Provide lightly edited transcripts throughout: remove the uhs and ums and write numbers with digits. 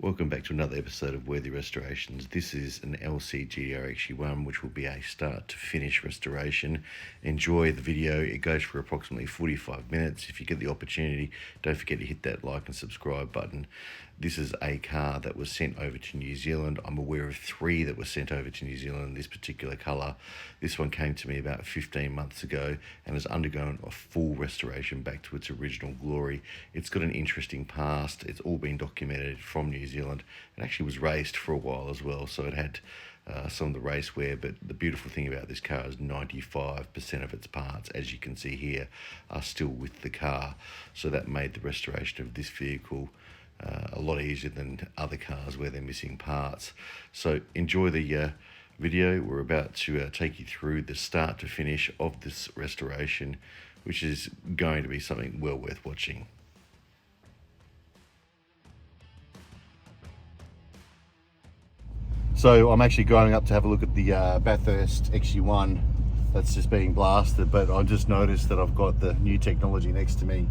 Welcome back to another episode of Worthy Restorations. This is an LC GTR XU1, which will be a start to finish restoration. Enjoy the video. It goes for approximately 45 minutes. If you get the opportunity, don't forget to hit that like and subscribe button. This is a car that was sent over to New Zealand. I'm aware of 3 that were sent over to New Zealand in this particular colour. This one came to me about 15 months ago and has undergone a full restoration back to its original glory. It's got an interesting past. It's all been documented from New Zealand. It actually was raced for a while as well, so it had some of the race wear, but the beautiful thing about this car is 95% of its parts, as you can see here, are still with the car. So that made the restoration of this vehicle a lot easier than other cars where they're missing parts. So enjoy the video. We're about to take you through the start to finish of this restoration, which is going to be something well worth watching. So I'm actually going up to have a look at the Bathurst XU1 that's just being blasted, but I just noticed that I've got the new technology next to me,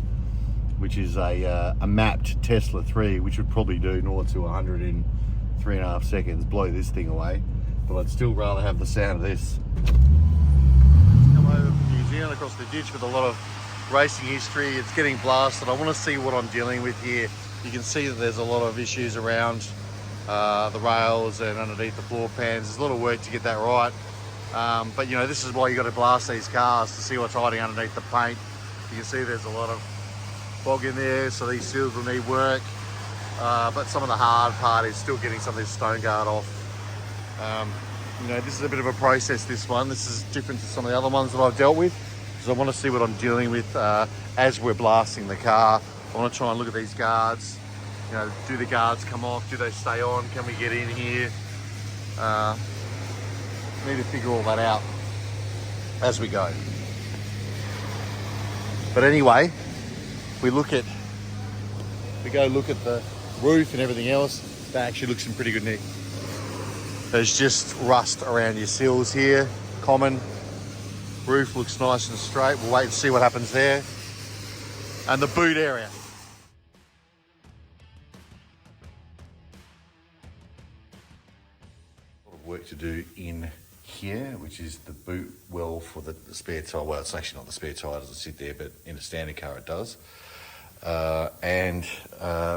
which is a mapped Tesla 3, which would probably do 0 to 100 in 3.5 seconds, blow this thing away. But I'd still rather have the sound of this. Come over from New Zealand across the ditch with a lot of racing history. It's getting blasted. I want to see what I'm dealing with here. You can see that there's a lot of issues around the rails and underneath the floor pans. There's a lot of work to get that right. But you know, this is why you got to blast these cars, to see what's hiding underneath the paint. You can see there's a lot of bog in there, so these seals will need work. But some of the hard part is still getting some of this stone guard off. You know, this is a bit of a process, this one. This is different to some of the other ones that I've dealt with, because I want to see what I'm dealing with as we're blasting the car. I want to try and look at these guards. You know, do the guards come off? Do they stay on? Can we get in here? Need to figure all that out as we go. But anyway, we go look at the roof and everything else. That actually looks in pretty good nick. There's just rust around your seals here, common. Roof looks nice and straight. We'll wait and see what happens there. And the boot area. A lot of work to do in here, which is the boot well for the spare tyre. Well, it's actually not the spare tyre, it doesn't sit there, but in a standard car it does. And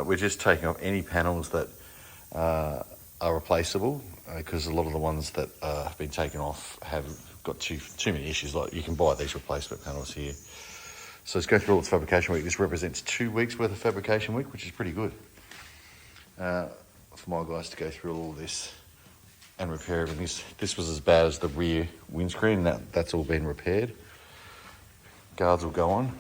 we're just taking off any panels that are replaceable, because a lot of the ones that have been taken off have got too many issues. Like, you can buy these replacement panels here. So let's go through all its fabrication week. This represents 2 weeks worth of fabrication week, which is pretty good for my guys to go through all this and repair everything. This was as bad as the rear windscreen. That's all been repaired. Guards will go on.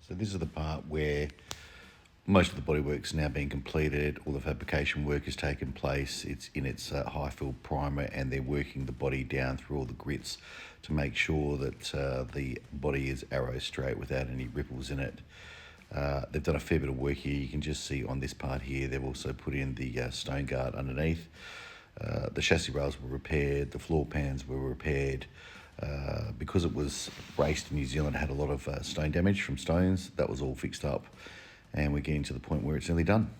So this is the part where most of the bodywork's now been completed. All the fabrication work has taken place. It's in its high fill primer, and they're working the body down through all the grits to make sure that the body is arrow straight without any ripples in it. They've done a fair bit of work here. You can just see on this part here, they've also put in the stone guard underneath. The chassis rails were repaired. The floor pans were repaired. Because it was raced in New Zealand, it had a lot of stone damage from stones. That was all fixed up, and we're getting to the point where it's nearly done.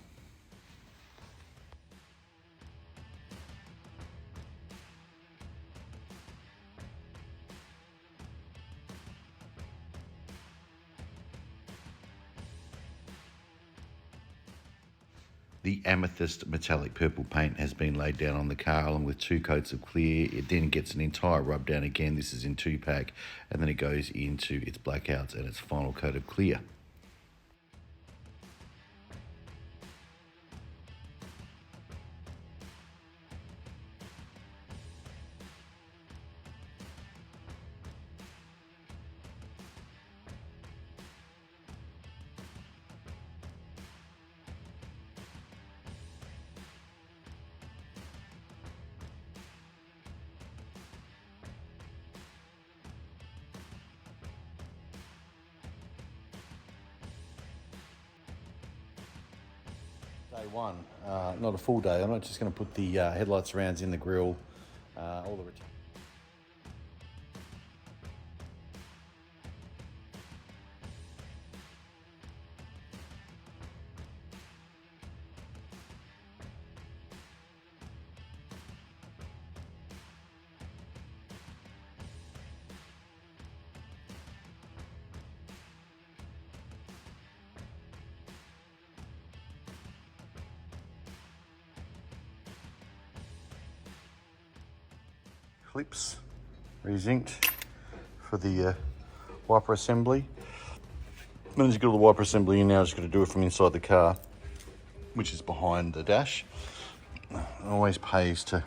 The amethyst metallic purple paint has been laid down on the car along with 2 coats of clear. It then gets an entire rub down again. This is in 2-pack, and then it goes into its blackouts and its final coat of clear. Day one, not a full day. I'm not just going to put the headlights rounds in the grille, all the clips re-zinced for the wiper assembly. Managed to get all the wiper assembly in now. Just got to do it from inside the car, which is behind the dash. It always pays to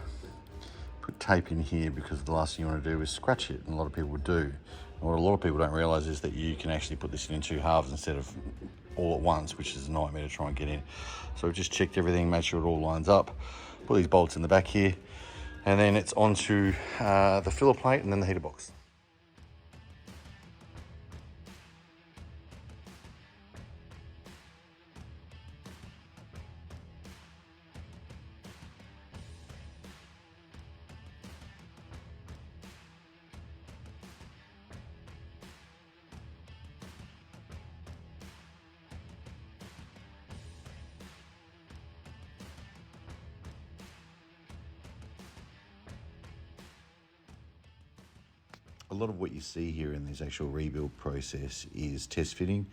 put tape in here because the last thing you want to do is scratch it, and a lot of people do. And what a lot of people don't realise is that you can actually put this in 2 halves instead of all at once, which is a nightmare to try and get in. So we've just checked everything, made sure it all lines up. Put these bolts in the back here, and then it's onto the filler plate and then the heater box. A lot of what you see here in this actual rebuild process is test fitting.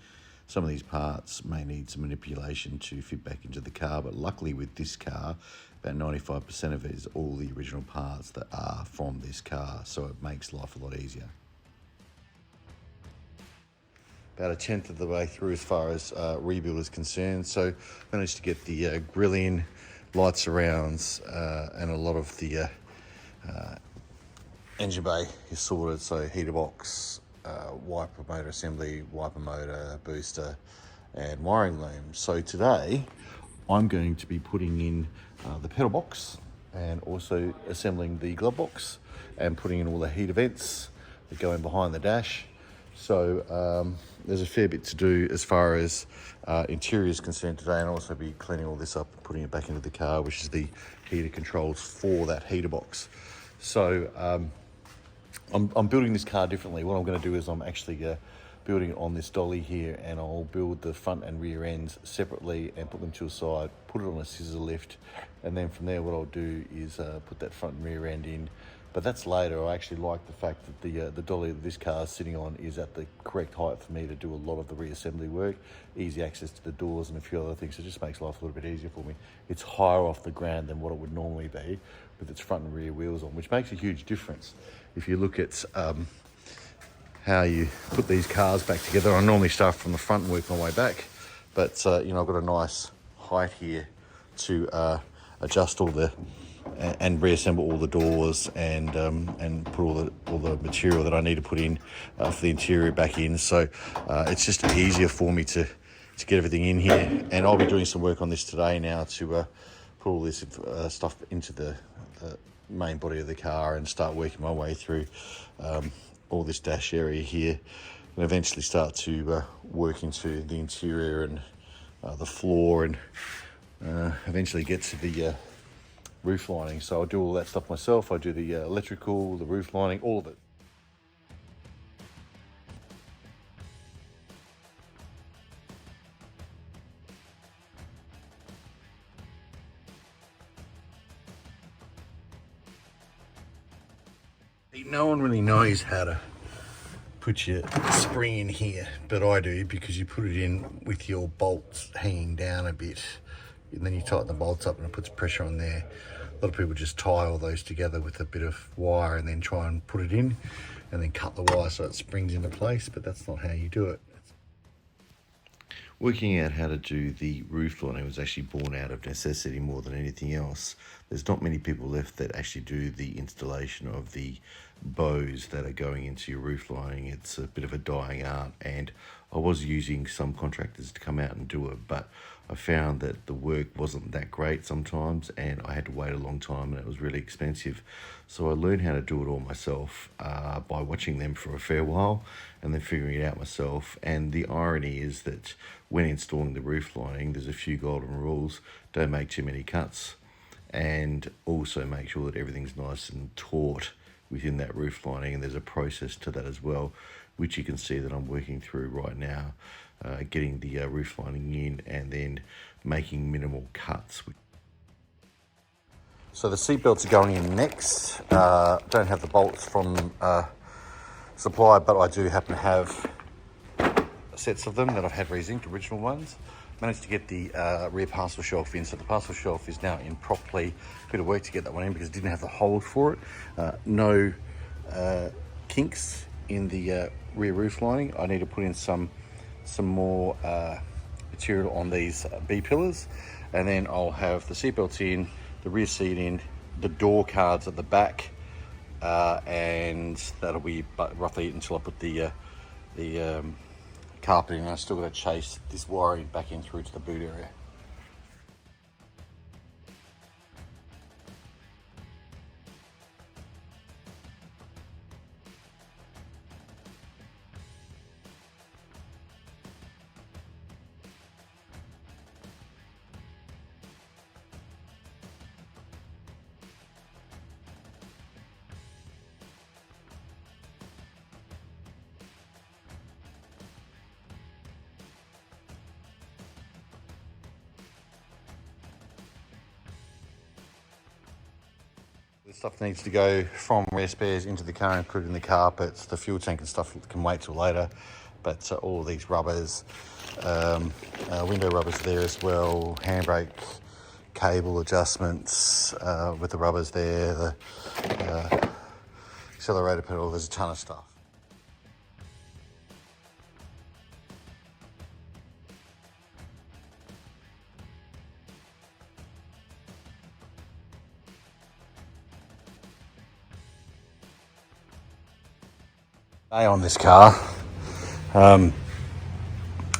Some of these parts may need some manipulation to fit back into the car, but luckily with this car, about 95% of it is all the original parts that are from this car, so it makes life a lot easier. About 1/10 of the way through as far as rebuild is concerned, so managed to get the grill in, lights surrounds, and a lot of the engine bay is sorted, so heater box, wiper motor assembly, wiper motor, booster, and wiring loom. So today I'm going to be putting in the pedal box and also assembling the glove box and putting in all the heater vents that go in behind the dash. So there's a fair bit to do as far as interior is concerned today, and I'll also be cleaning all this up and putting it back into the car, which is the heater controls for that heater box. So I'm building this car differently. What I'm going to do is I'm actually building it on this dolly here, and I'll build the front and rear ends separately and put them to a side, put it on a scissor lift, and then from there what I'll do is put that front and rear end in. But that's later. I actually like the fact that the dolly that this car is sitting on is at the correct height for me to do a lot of the reassembly work, easy access to the doors and a few other things. It just makes life a little bit easier for me. It's higher off the ground than what it would normally be with its front and rear wheels on, which makes a huge difference. If you look at how you put these cars back together, I normally start from the front and work my way back, but you know, I've got a nice height here to adjust all the and reassemble all the doors and put all the material that I need to put in for the interior back in. So it's just easier for me to get everything in here, and I'll be doing some work on this today now to put all this stuff into the main body of the car and start working my way through all this dash area here, and eventually start to work into the interior and the floor, and eventually get to the roof lining. So I'll do all that stuff myself. I do the electrical, the roof lining, all of it. No one really knows how to put your spring in here, but I do, because you put it in with your bolts hanging down a bit and then you tighten the bolts up and it puts pressure on there. A lot of people just tie all those together with a bit of wire and then try and put it in and then cut the wire so it springs into place, but that's not how you do it. Working out how to do the roof lining was actually born out of necessity more than anything else. There's not many people left that actually do the installation of the bows that are going into your roof lining. It's a bit of a dying art, and I was using some contractors to come out and do it, but I found that the work wasn't that great sometimes, and I had to wait a long time, and it was really expensive. So I learned how to do it all myself by watching them for a fair while and then figuring it out myself. And the irony is that when installing the roof lining, there's a few golden rules. Don't make too many cuts, and also make sure that everything's nice and taut within that roof lining, and there's a process to that as well, which you can see that I'm working through right now, getting the roof lining in and then making minimal cuts. So the seat belts are going in next. Don't have the bolts from supplier, but I do happen to have sets of them that I've had re-zinked, original ones. Managed to get the rear parcel shelf in, so the parcel shelf is now in properly. Bit of work to get that one in because it didn't have the hold for it. No kinks in the rear roof lining. I need to put in some more material on these B pillars, and then I'll have the seat belts in, the rear seat in, the door cards at the back, and that'll be roughly until I put the carpeting. I still got to chase this wiring back in through to the boot area. This stuff needs to go from rare spares into the car, including the carpets, the fuel tank and stuff can wait till later. But all of these rubbers, window rubbers there as well, handbrake cable adjustments with the rubbers there, the accelerator pedal, there's a ton of stuff. On this car, I've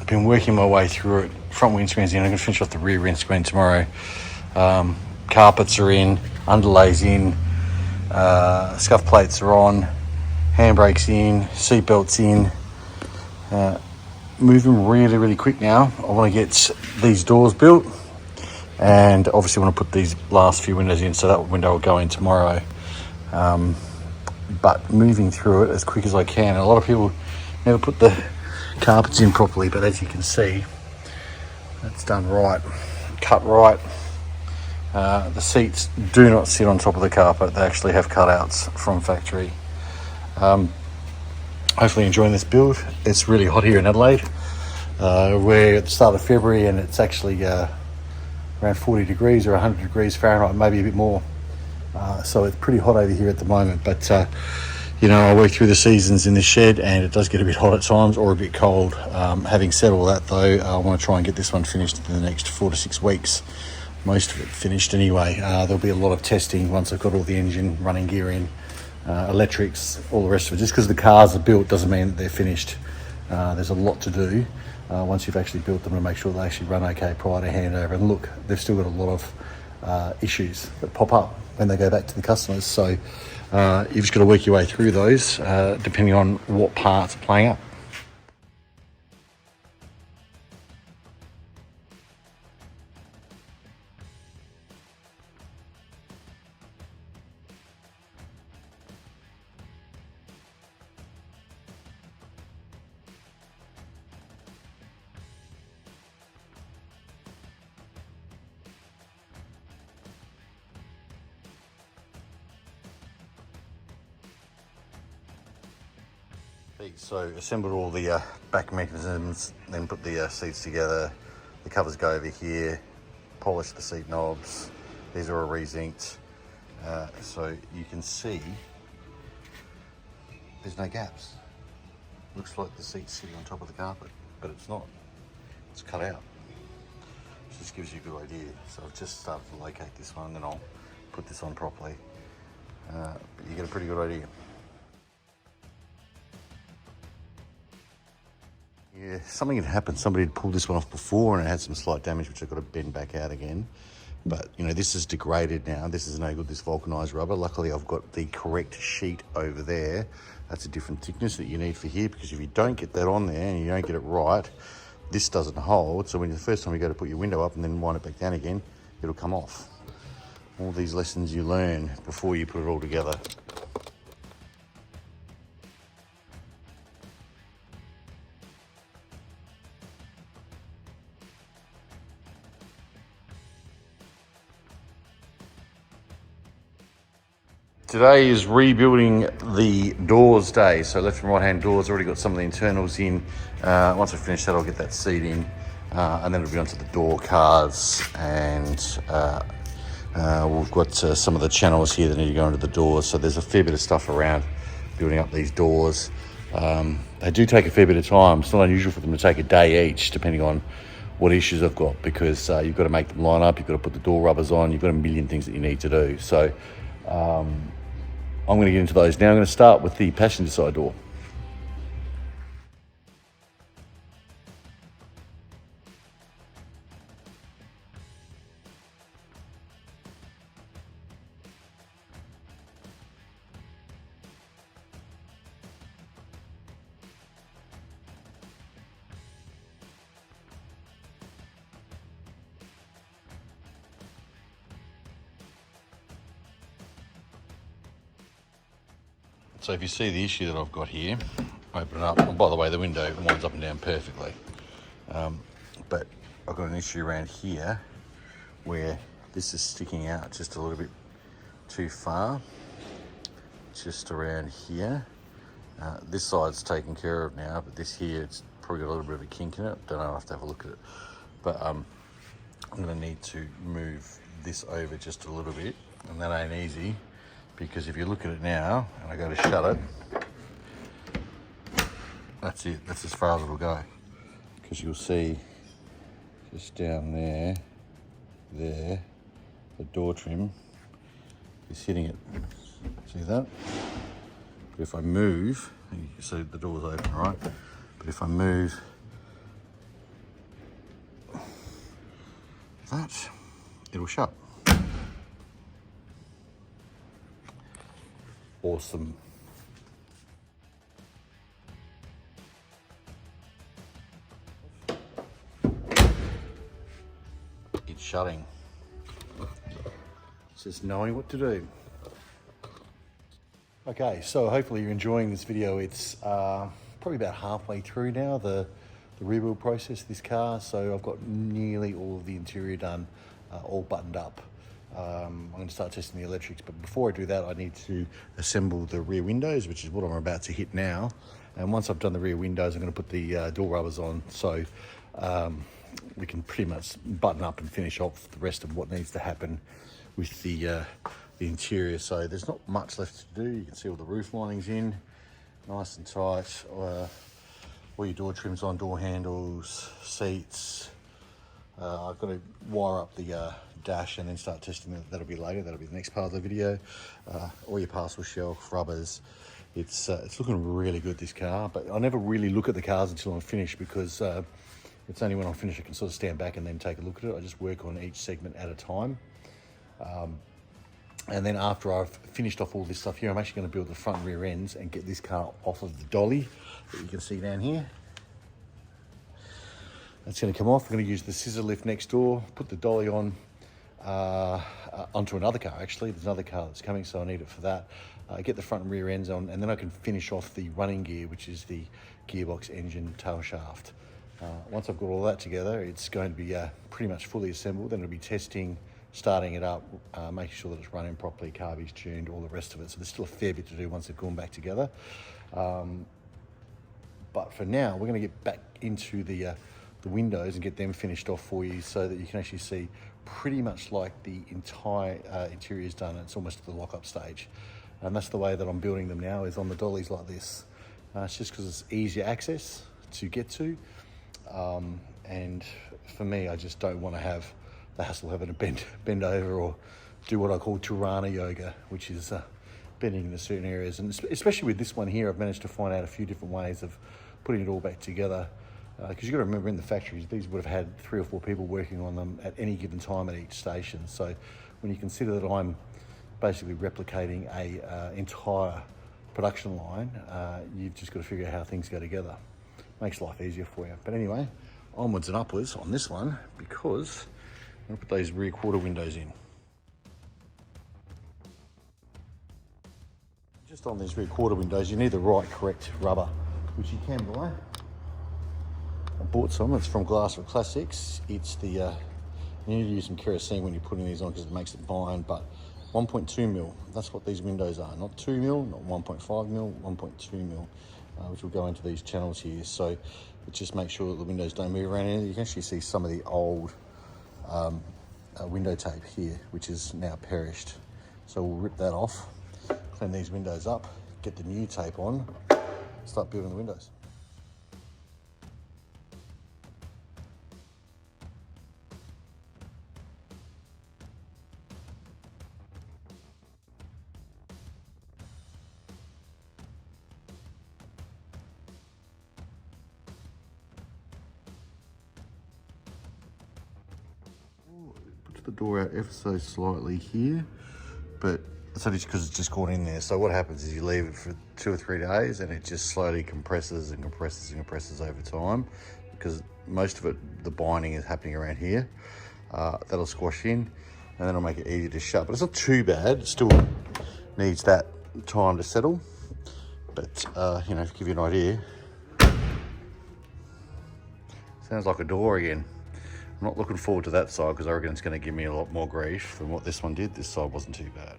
been working my way through it. Front windscreen's in. I'm going to finish off the rear windscreen tomorrow. Carpets are in, underlays in, scuff plates are on, handbrakes in, seat belts in. Moving really quick now. I want to get these doors built, and obviously want to put these last few windows in, so that window will go in tomorrow. But moving through it as quick as I can. And a lot of people never put the carpets in properly, but as you can see, that's done right, cut right. The seats do not sit on top of the carpet. They actually have cutouts from factory. Hopefully enjoying this build. It's really hot here in Adelaide. We're at the start of February and it's actually around 40 degrees or 100 degrees Fahrenheit, maybe a bit more. So it's pretty hot over here at the moment, but I work through the seasons in this shed and it does get a bit hot at times or a bit cold. Having said all that though, I want to try and get this one finished in the next 4 to 6 weeks. Most of it finished anyway. There'll be a lot of testing once I've got all the engine, running gear in, electrics, all the rest of it. Just because the cars are built doesn't mean that they're finished. There's a lot to do once you've actually built them to make sure they actually run okay prior to handover. And look, they've still got a lot of issues that pop up when they go back to the customers. So you've just got to work your way through those depending on what parts are playing up. So assembled all the back mechanisms, then put the seats together, the covers go over here, polished the seat knobs. These are all re-zinced. So you can see there's no gaps. Looks like the seat's sitting on top of the carpet, but it's not. It's cut out. So this gives you a good idea. So I've just started to locate this one, then I'll put this on properly. But you get a pretty good idea. Yeah, something had happened. Somebody had pulled this one off before and it had some slight damage, which I've got to bend back out again. But, you know, this is degraded now. This is no good, this vulcanized rubber. Luckily, I've got the correct sheet over there. That's a different thickness that you need for here, because if you don't get that on there and you don't get it right, this doesn't hold. So when the first time you go to put your window up and then wind it back down again, it'll come off. All these lessons you learn before you put it all together. Today is rebuilding the doors day. So left and right hand doors, already got some of the internals in. Once I finish that, I'll get that seat in, and then it'll be onto the door cards, and we've got some of the channels here that need to go into the doors. So there's a fair bit of stuff around building up these doors. They do take a fair bit of time. It's not unusual for them to take a day each, depending on what issues I've got, because you've got to make them line up, you've got to put the door rubbers on, you've got a million things that you need to do. So I'm going to get into those now. I'm going to start with the passenger side door. So if you see the issue that I've got here, open it up. And by the way, the window winds up and down perfectly. But I've got an issue around here where this is sticking out just a little bit too far. Just around here. This side's taken care of now, but this here, it's probably got a little bit of a kink in it. Don't know, I'll have to have a look at it. But I'm going to need to move this over just a little bit, and that ain't easy. Because if you look at it now, and I go to shut it, that's it, that's as far as it'll go. Because you'll see, just down there, the door trim is hitting it. See that? But if I move, you can see the door's open, right? But if I move that, it'll shut. Awesome. It's shutting. It's just knowing what to do. Okay, so hopefully you're enjoying this video. It's probably about halfway through now, the rebuild process of this car. So I've got nearly all of the interior done, all buttoned up. I'm going to start testing the electrics, but before I do that, I need to assemble the rear windows, which is what I'm about to hit now. And once I've done the rear windows, I'm going to put the door rubbers on, so we can pretty much button up and finish off the rest of what needs to happen with the interior. So there's not much left to do. You can see all the roof linings in, nice and tight. All your door trims on, door handles, seats. I've got to wire up the dash and then start testing that. That'll be later. That'll be the next part of the video. All your parcel shelf, rubbers. It's looking really good, this car, but I never really look at the cars until I'm finished, because it's only when I'm finished I can sort of stand back and then take a look at it. I just work on each segment at a time. And then after I've finished off all this stuff here, I'm actually going to build the front and rear ends and get this car off of the dolly that you can see down here. That's going to come off. I'm going to use the scissor lift next door, put the dolly on onto another car. Actually, there's another car that's coming, so I need it for that. Get the front and rear ends on, and then I can finish off the running gear, which is the gearbox, engine, tail shaft. Once I've got all that together, it's going to be pretty much fully assembled. Then it'll be testing, starting it up, making sure that it's running properly, carbies tuned, all the rest of it. So there's still a fair bit to do once they've gone back together. But for now, we're going to get back into the the windows and get them finished off for you so that you can actually see pretty much like the entire interior is done. It's almost at the lock-up stage. And that's the way that I'm building them now, is on the dollies like this. It's just because it's easier access to get to. And for me, I just don't want to have the hassle of having to bend over or do what I call Torana yoga, which is bending into certain areas. And especially with this one here, I've managed to find out a few different ways of putting it all back together. Because you've got to remember, in the factories, these would have had 3 or 4 people working on them at any given time at each station. So when you consider that I'm basically replicating a entire production line, you've just got to figure out how things go together. Makes life easier for you. But anyway, onwards and upwards on this one, because I'm going to put those rear quarter windows in. Just on these rear quarter windows, you need the right correct rubber, which you can buy. I bought some. It's from Glasswood Classics. It's the you need to use some kerosene when you're putting these on because it makes it bind, but 1.2 mil. That's what these windows are. Not 2 mil, not 1.5 mil, 1.2 mil, which will go into these channels here. So it just makes sure that the windows don't move around. And you can actually see some of the old window tape here, which is now perished. So we'll rip that off, clean these windows up, get the new tape on, start building the windows. Puts the door out ever so slightly here, but it's only because it's just gone in there. So what happens is you leave it for 2 or 3 days and it just slowly compresses and compresses and compresses over time, because most of it, the binding is happening around here. That'll squash in and then it'll make it easy to shut, but it's not too bad. It still needs that time to settle, but you know, to give you an idea, sounds like a door again. I'm not looking forward to that side because I reckon it's going to give me a lot more grief than what this one did. This side wasn't too bad.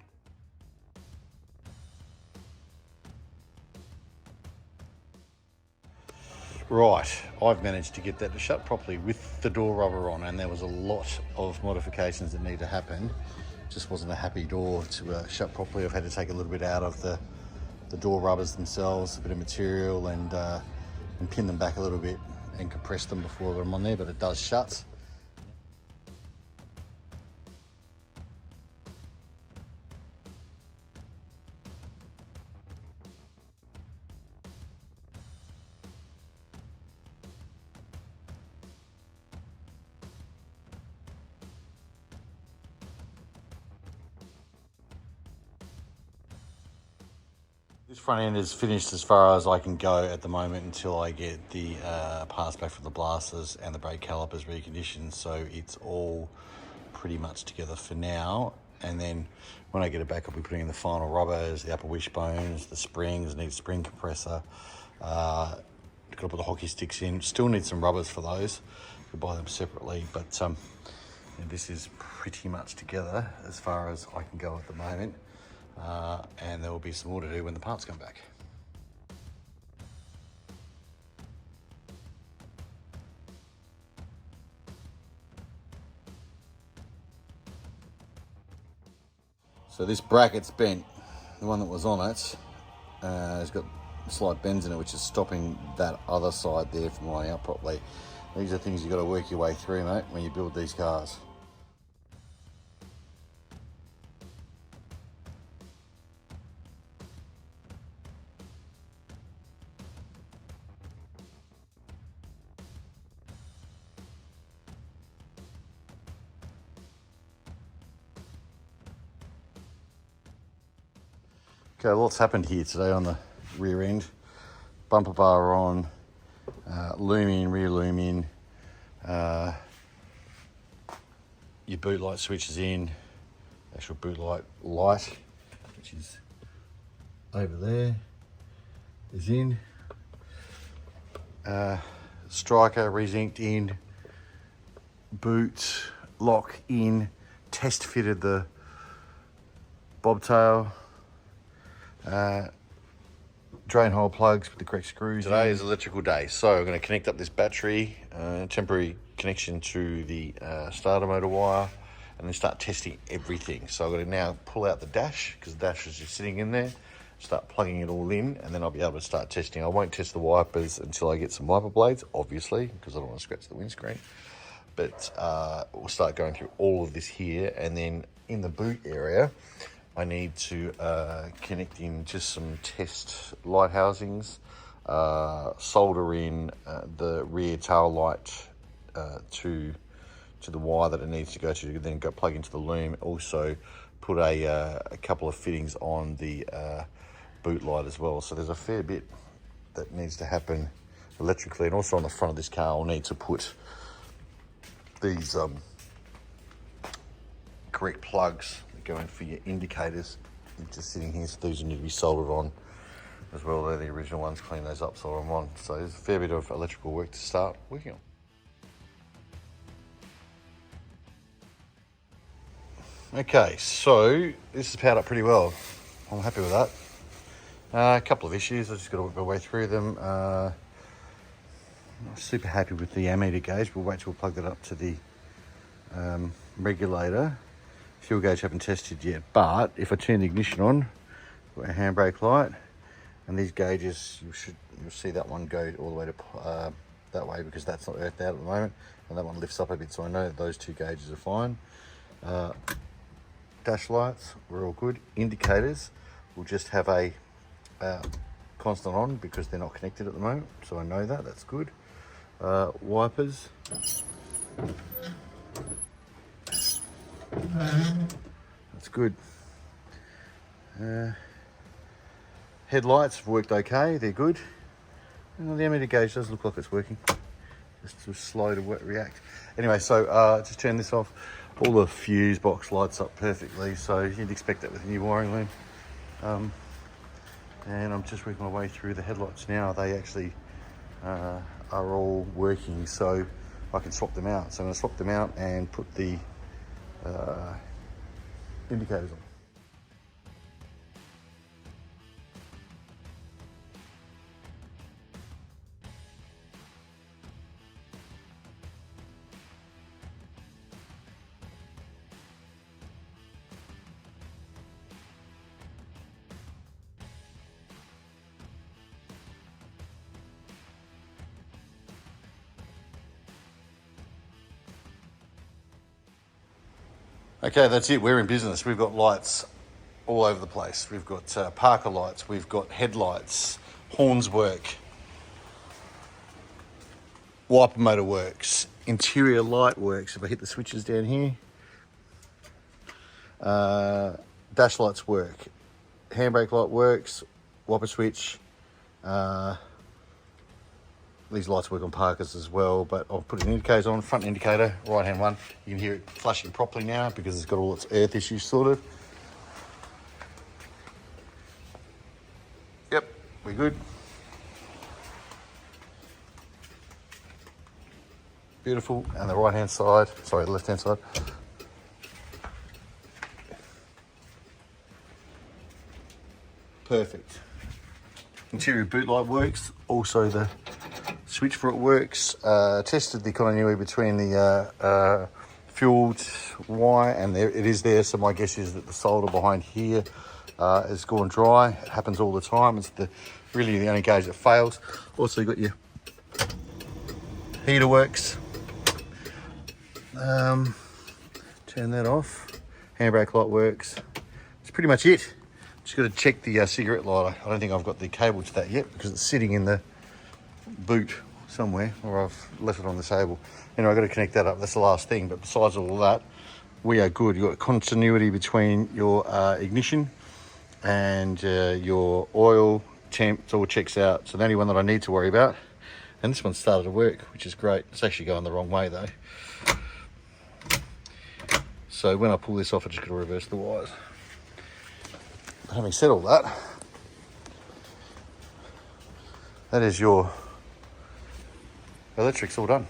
Right, I've managed to get that to shut properly with the door rubber on, and there was a lot of modifications that need to happen. It just wasn't a happy door to shut properly. I've had to take a little bit out of the door rubbers themselves, a bit of material, and pin them back a little bit and compress them before they're on there, but it does shut. This front end is finished as far as I can go at the moment until I get the parts back from the blasters and the brake calipers reconditioned. So it's all pretty much together for now. And then when I get it back, I'll be putting in the final rubbers, the upper wishbones, the springs, need a spring compressor. Got to put the hockey sticks in. Still need some rubbers for those. We'll buy them separately, but this is pretty much together as far as I can go at the moment. And there will be some more to do when the parts come back. So this bracket's bent, the one that was on it, has got slight bends in it, which is stopping that other side there from lining up properly. These are things you've got to work your way through, mate, when you build these cars. Okay, lots happened here today on the rear end. Bumper bar on, loom in, rear loom in, your boot light switches in, actual boot light, which is over there, is in. Striker re-zinced in, boot lock in, test fitted the drain hole plugs with the correct screws. Today is electrical day, so I'm going to connect up this battery, temporary connection to the starter motor wire, and then start testing everything. So I'm going to now pull out the dash, because the dash is just sitting in there, start plugging it all in, and then I'll be able to start testing. I won't test the wipers until I get some wiper blades, obviously, because I don't want to scratch the windscreen. But we'll start going through all of this here, and then in the boot area, I need to connect in just some test light housings, solder in the rear tail light to the wire that it needs to go to, then go plug into the loom. Also put a couple of fittings on the boot light as well. So there's a fair bit that needs to happen electrically, and also on the front of this car I'll need to put these correct plugs that go in for your indicators. They're just sitting here, so these need to be soldered on as well. They're the original ones, clean those up, solder them on. So there's a fair bit of electrical work to start working on. Okay, so this is powered up pretty well. I'm happy with that. A couple of issues, I just got to work my way through them. Not super happy with the ammeter gauge. We'll wait till we plug that up to the regulator. Fuel gauge haven't tested yet, but if I turn the ignition on, got a handbrake light, and these gauges, you'll see that one go all the way to that way, because that's not earthed out at the moment, and that one lifts up a bit, so I know that those two gauges are fine. Dash lights, we're all good. Indicators, we'll just have a constant on because they're not connected at the moment, so I know that, that's good. Wipers, that's good. Headlights have worked okay, they're good. Well, the ammeter gauge does look like it's working. Just too slow to react. Anyway, so just turn this off. All the fuse box lights up perfectly, so you'd expect that with a new wiring loom. And I'm just working my way through the headlights now. They actually are all working, so I can swap them out. So I'm going to swap them out and put the indicators on. Okay, that's it. We're in business. We've got lights all over the place. We've got Parker lights. We've got headlights. Horns work. Wiper motor works. Interior light works. If I hit the switches down here. Dash lights work. Handbrake light works. Wiper switch. These lights work on Parkers as well, but I'll put an indicator on, front indicator, right hand one. You can hear it flashing properly now because it's got all its earth issues sorted. Yep, we're good. Beautiful, and the right hand side, sorry, the left hand side. Perfect. Interior boot light works, also the switch for it works. Tested the continuity between the fueled wire and it is there, so my guess is that the solder behind here has gone dry. It happens all the time. It's really the only gauge that fails. Also, you got your heater works. Turn that off. Handbrake light works. That's pretty much it. Just got to check the cigarette lighter. I don't think I've got the cable to that yet because it's sitting in the boot somewhere, or I've left it on the table. Anyway, I've got to connect that up. That's the last thing, but besides all of that, we are good. You've got continuity between your ignition and your oil, temp, it all checks out. So the only one that I need to worry about, and this one started to work, which is great. It's actually going the wrong way though. So when I pull this off, I just got to reverse the wires. Having said all that, that is your electrics all done.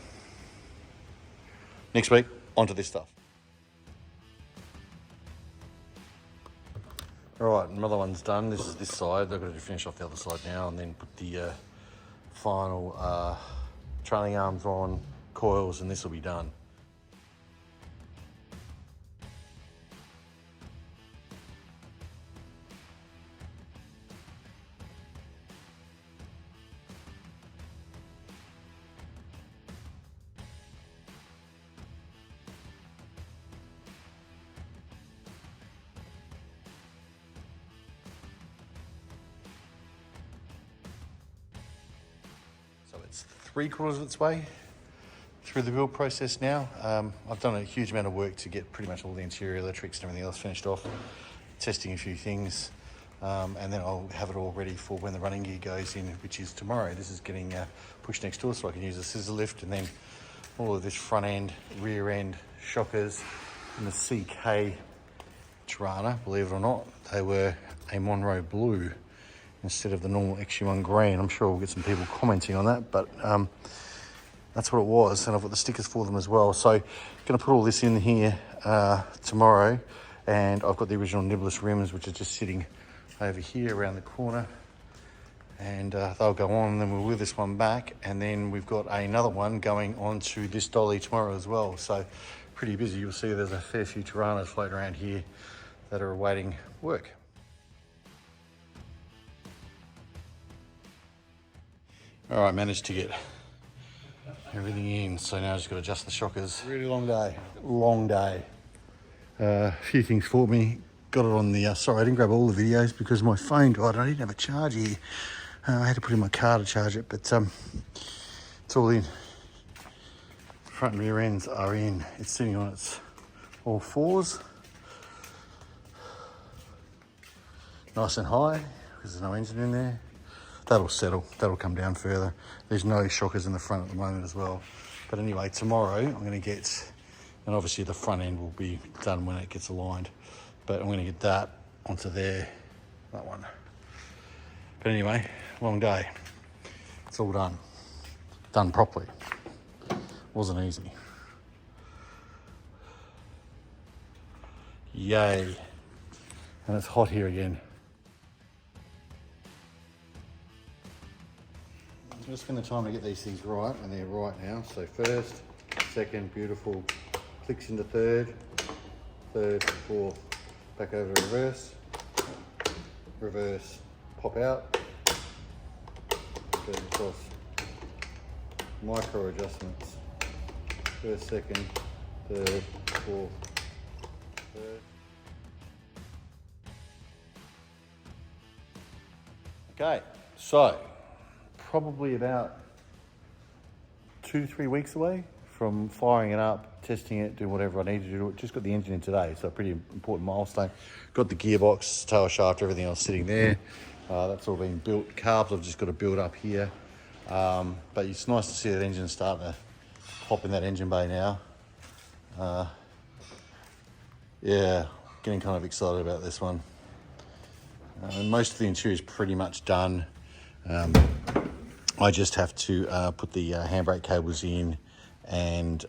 Next week, onto this stuff. All right, another one's done. This is this side. I've got to finish off the other side now and then put the final trailing arms on, coils, and this will be done. So it's 3/4 of its way through the build process now. I've done a huge amount of work to get pretty much all the interior electrics and everything else finished off, testing a few things, and then I'll have it all ready for when the running gear goes in, which is tomorrow. This is getting pushed next door so I can use a scissor lift, and then all of this front end, rear end, shockers, and the CK Torana, believe it or not, they were a Monroe blue instead of the normal XU1 green. I'm sure we'll get some people commenting on that, but that's what it was, and I've got the stickers for them as well. So I'm going to put all this in here tomorrow, and I've got the original nibbless rims, which are just sitting over here around the corner, and they'll go on, and then we'll wheel this one back, and then we've got another one going onto this dolly tomorrow as well. So pretty busy. You'll see there's a fair few Toranas floating around here that are awaiting work. All right, managed to get everything in, so now I've just got to adjust the shockers. Really long day. Long day. A few things for me. Got it on the, sorry, I didn't grab all the videos because my phone died and I didn't have a charge here. I had to put in my car to charge it, but it's all in. Front and rear ends are in. It's sitting on its all fours. Nice and high because there's no engine in there. That'll settle, that'll come down further. There's no shockers in the front at the moment as well. But anyway, tomorrow I'm gonna get, and obviously the front end will be done when it gets aligned, but I'm gonna get that onto there, that one. But anyway, long day. It's all done. Done properly. Wasn't easy. Yay. And it's hot here again. I'm just spend the time to get these things right, and they're right now. So first, second, beautiful, clicks into third, fourth, back over to reverse, pop out, go across, micro adjustments, first, second, third, fourth, third. Okay, so probably about 2-3 weeks away from firing it up, testing it, doing whatever I need to do. Just got the engine in today, so a pretty important milestone. Got the gearbox, tail shaft, everything else sitting there. That's all been built. Carbs I've just got to build up here. But it's nice to see that engine starting to pop in that engine bay now. Yeah, getting kind of excited about this one. Most of the interior is pretty much done. I just have to put the handbrake cables in and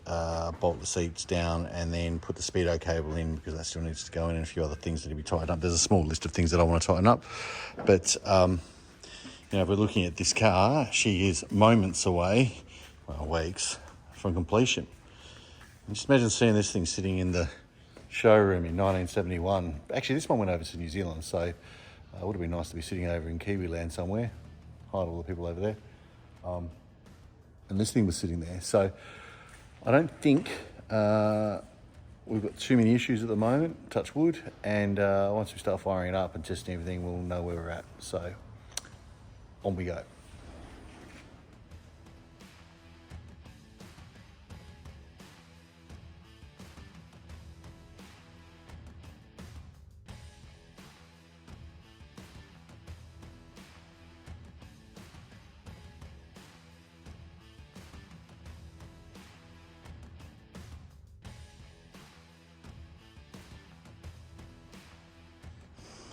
bolt the seats down, and then put the speedo cable in because that still needs to go in, and a few other things that need to be tightened up. There's a small list of things that I want to tighten up, but you know, if we're looking at this car, she is moments away, well, weeks from completion. And just imagine seeing this thing sitting in the showroom in 1971. Actually, this one went over to New Zealand, so it would have been nice to be sitting over in Kiwi land somewhere. Hi to all the people over there. And this thing was sitting there. So I don't think we've got too many issues at the moment, touch wood. And once we start firing it up and testing everything, we'll know where we're at. So on we go.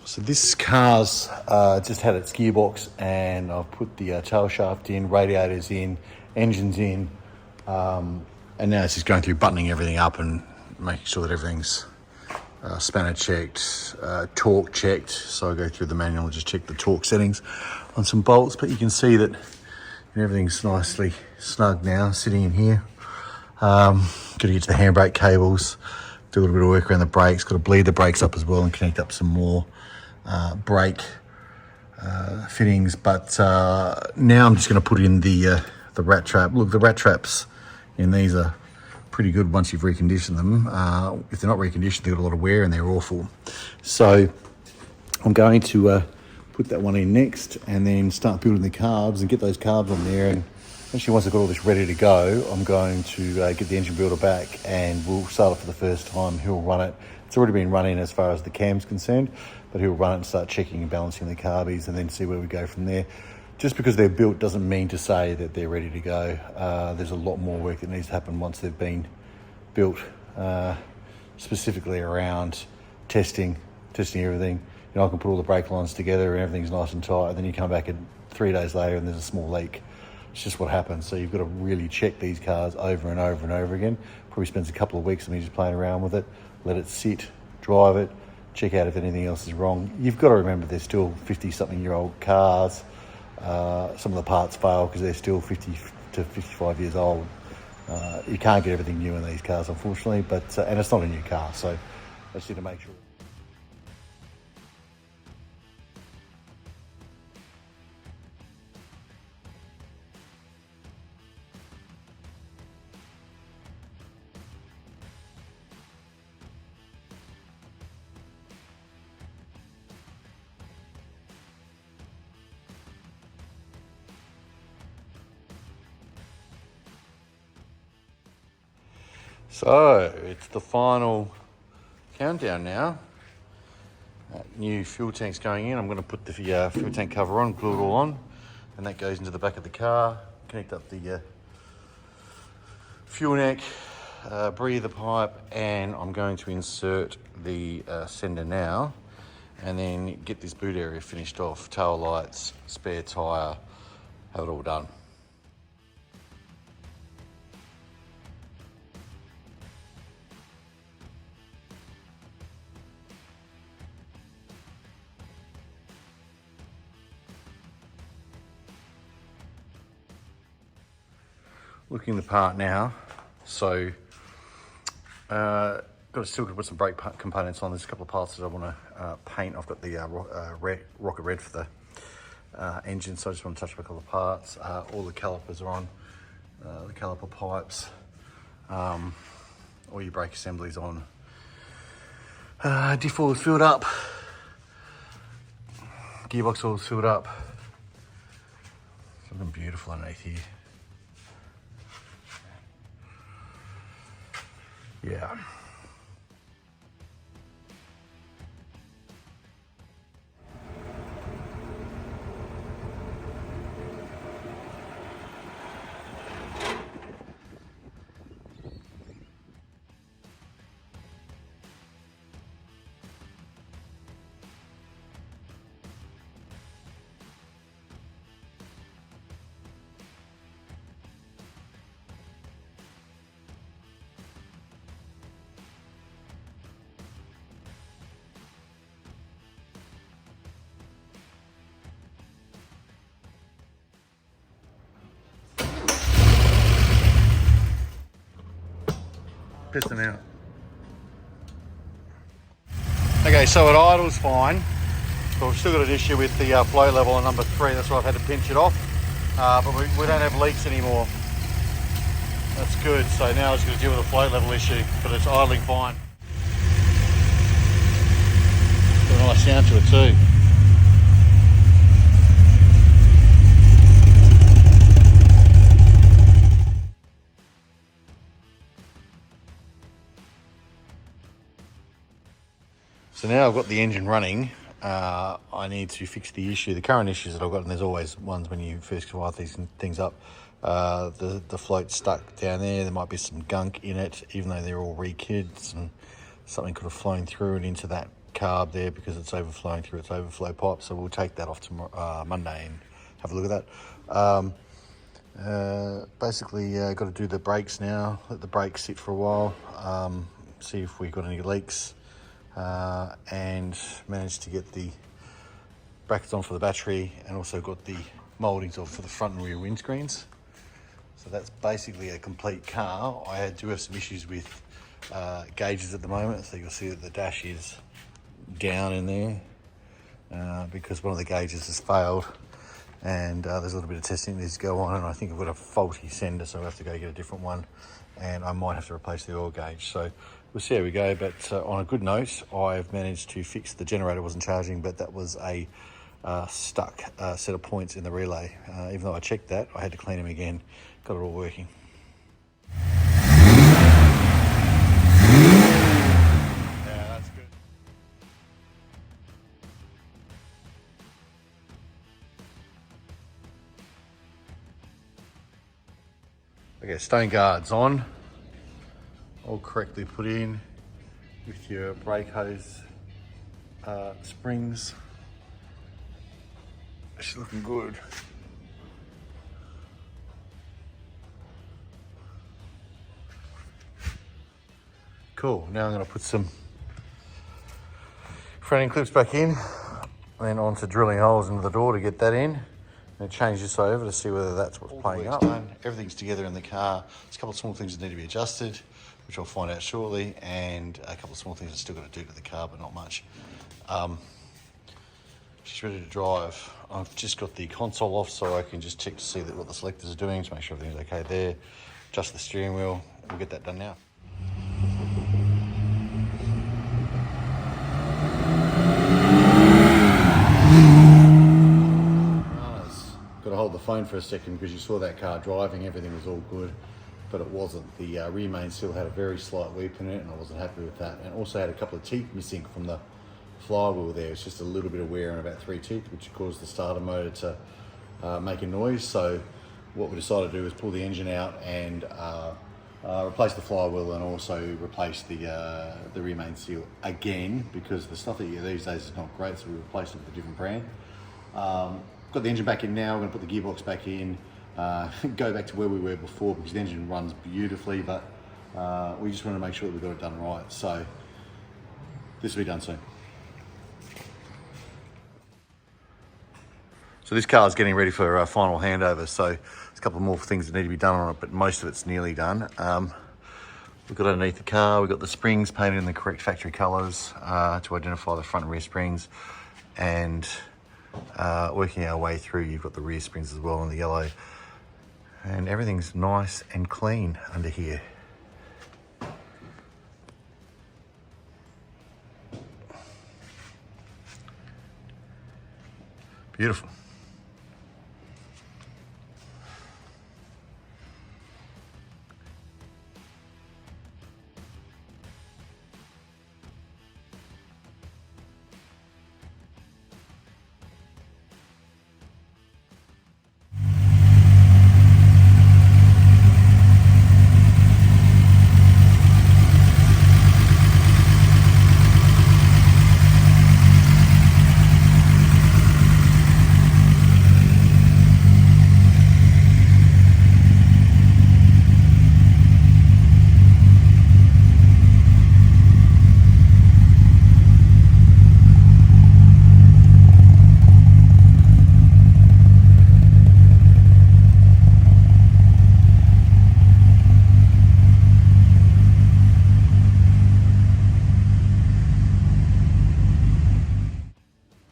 So this car's just had its gearbox, and I've put the tail shaft in, radiators in, engines in, and now it's just going through buttoning everything up and making sure that everything's spanner checked, torque checked. So I go through the manual and just check the torque settings on some bolts, but you can see that everything's nicely snug now, sitting in here. Got to get to the handbrake cables, do a little bit of work around the brakes, got to bleed the brakes up as well and connect up some more brake fittings. But now I'm just going to put in the rat trap. Look, the rat traps in these are pretty good once you've reconditioned them. If they're not reconditioned, they've got a lot of wear and they're awful. So I'm going to put that one in next and then start building the carbs and get those carbs on there. And actually, once I've got all this ready to go, I'm going to get the engine builder back and we'll start it for the first time. He'll run it. It's already been running as far as the cam's concerned, but he'll run it and start checking and balancing the carbies and then see where we go from there. Just because they're built doesn't mean to say that they're ready to go. There's a lot more work that needs to happen once they've been built, specifically around testing everything. You know, I can put all the brake lines together and everything's nice and tight, and then you come back 3 days later and there's a small leak. It's just what happens. So you've got to really check these cars over and over and over again. Probably spends a couple of weeks of me just playing around with it, let it sit, drive it, check out if anything else is wrong. You've got to remember they're still 50-something-year-old cars. Some of the parts fail because they're still 50 to 55 years old. You can't get everything new in these cars, unfortunately, but and it's not a new car, so I just need to make sure. So it's the final countdown now. New fuel tank's going in. I'm going to put the fuel tank cover on, glue it all on, and that goes into the back of the car. Connect up the fuel neck, breather pipe, and I'm going to insert the sender now, and then get this boot area finished off. Tail lights, spare tyre, have it all done. Looking the part now, so still got to put some brake components on. There's a couple of parts that I want to paint. I've got the rocket red for the engine, so I just want to touch up a couple of parts. All the calipers are on, the caliper pipes, all your brake assemblies on. Diff oil's filled up, gearbox oil's filled up. It's looking beautiful underneath here. Yeah. Piston out. Okay, so it idles fine, but we've still got an issue with the flow level on number 3. That's why I've had to pinch it off. But we don't have leaks anymore. That's good. So now it's going to deal with the flow level issue, but it's idling fine. Got a nice sound to it too. So now I've got the engine running, I need to fix the issue. The current issues that I've got, and there's always ones when you first wire these things up, the float's stuck down there. There might be some gunk in it, even though they're all re-kids, and something could have flown through and into that carb there because it's overflowing through its overflow pipe. So we'll take that off tomorrow, Monday, and have a look at that. Basically, got to do the brakes now, let the brakes sit for a while, see if we've got any leaks. and managed to get the brackets on for the battery, and also got the mouldings on for the front and rear windscreens. So that's basically a complete car. I do have some issues with gauges at the moment, so you'll see that the dash is down in there because one of the gauges has failed, and there's a little bit of testing that needs to go on, and I think I've got a faulty sender, so I'll have to go get a different one, and I might have to replace the oil gauge. So we'll see how we go, but on a good note, I've managed to fix the generator. Wasn't charging, but that was a stuck set of points in the relay. Even though I checked that, I had to clean them again. Got it all working. Yeah, that's good. Okay, stone guards on, all correctly put in with your brake hose springs. It's looking good. Cool, now I'm going to put some front end clips back in, then on to drilling holes into the door to get that in, and change this over to see whether that's what's playing up. Done. Everything's together in the car. There's a couple of small things that need to be adjusted, which I'll find out shortly, and a couple of small things I've still got to do to the car, but not much. She's ready to drive. I've just got the console off so I can just check to see that what the selectors are doing to make sure everything's okay there. Adjust the steering wheel, and we'll get that done now. Got to hold the phone for a second because you saw that car driving, everything was all good, but it wasn't. The rear main still had a very slight weep in it, and I wasn't happy with that. And also had a couple of teeth missing from the flywheel there. It's just a little bit of wear on about 3 teeth, which caused the starter motor to make a noise. So what we decided to do was pull the engine out and replace the flywheel, and also replace the rear main seal again, because the stuff that you get these days is not great, so we replaced it with a different brand. Got the engine back in now. We're going to put the gearbox back in, go back to where we were before, because the engine runs beautifully, but we just want to make sure that we've got it done right. So this will be done soon. So this car is getting ready for a final handover, so there's a couple more things that need to be done on it, but most of it's nearly done. We've got underneath the car, we've got the springs painted in the correct factory colours to identify the front and rear springs, and working our way through, you've got the rear springs as well in the yellow, and everything's nice and clean under here. Beautiful.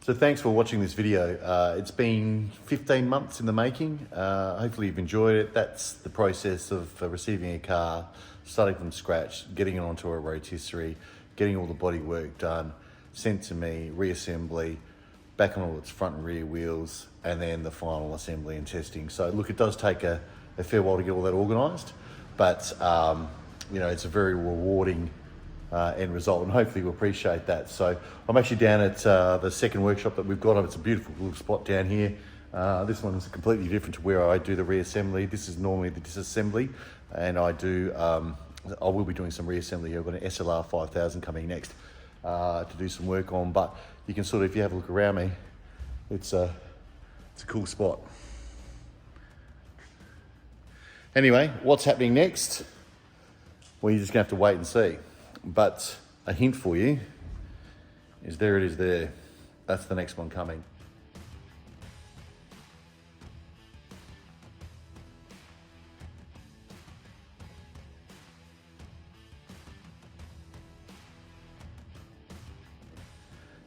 So thanks for watching this video. It's been 15 months in the making. Hopefully you've enjoyed it. That's the process of receiving a car, starting from scratch, getting it onto a rotisserie, getting all the body work done, sent to me, reassembly, back on all its front and rear wheels, and then the final assembly and testing. So look, it does take a fair while to get all that organised, but you know, it's a very rewarding end result, and hopefully you'll appreciate that. So I'm actually down at the second workshop that we've got. It's a beautiful little spot down here. This one's completely different to where I do the reassembly. This is normally the disassembly, and I will be doing some reassembly here. I've got an SLR 5000 coming next to do some work on, but you can sort of, if you have a look around me, it's a cool spot. Anyway, what's happening next? Well, you're just gonna have to wait and see. But a hint for you, is there it is there. That's the next one coming.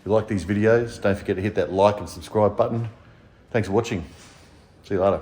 If you like these videos, don't forget to hit that like and subscribe button. Thanks for watching. See you later.